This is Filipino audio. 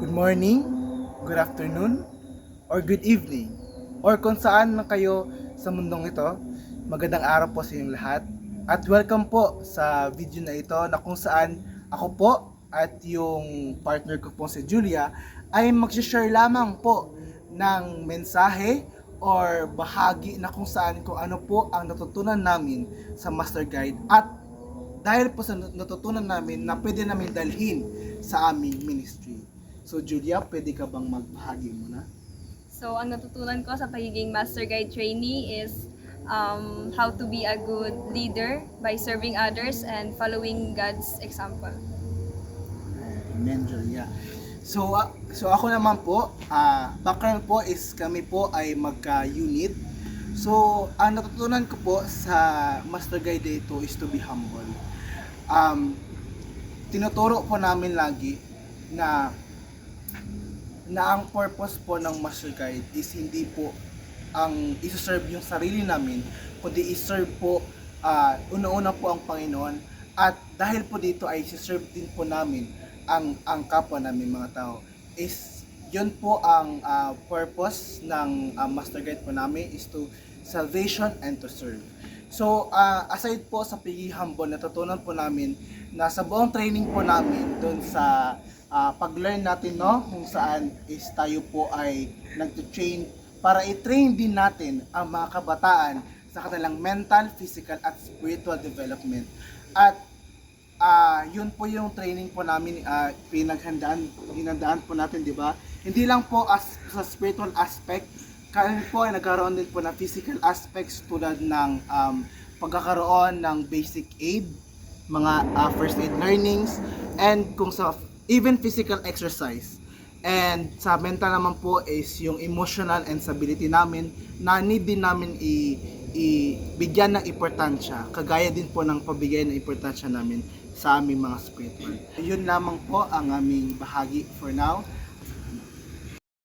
Good morning, good afternoon, or good evening, or kung saan man kayo sa mundong ito. Magandang araw po sa inyong lahat. At welcome po sa video na ito na kung saan ako po at yung partner ko po si Julia ay mag-share lamang po ng mensahe or bahagi na kung saan kung ano po ang natutunan namin sa Master Guide at dahil po sa natutunan namin na pwede namin dalhin sa aming ministry. So Julia, pwede ka bang magbahagi muna? So, ang natutunan ko sa pagiging Master Guide trainee is how to be a good leader by serving others and following God's example. Amen, Julia. So ako naman po, background po is kami po ay magka-unit. So, ang natutunan ko po sa Master Guide dito is to be humble. Tinuturo po namin lagi na ang purpose po ng Master Guide is hindi po ang iserve yung sarili namin, kundi iserve po una-una po ang Panginoon, at dahil po dito ay iserve din po namin ang kapwa namin mga tao. Is yun po ang purpose ng Master Guide po namin, is to salvation and to serve. So aside po sa pagiging humble, natutunan po namin na sa buong training po namin doon sa pag-learn natin, no, kung saan is tayo po ay nag-train para i-train din natin ang mga kabataan sa kanilang mental, physical at spiritual development. At yun po yung training po namin, hinandaan po natin, di ba? Hindi lang po as sa spiritual aspect, kaya po ay nagkaroon din po na physical aspects tulad ng pagkakaroon ng basic aid, mga first aid learnings, and kung sa even physical exercise. And sa mental naman po is yung emotional and stability namin na need din namin ibigyan ng importansya, kagaya din po ng pabigay ng importansya namin sa aming mga spiritual. Yun lamang po ang aming bahagi for now.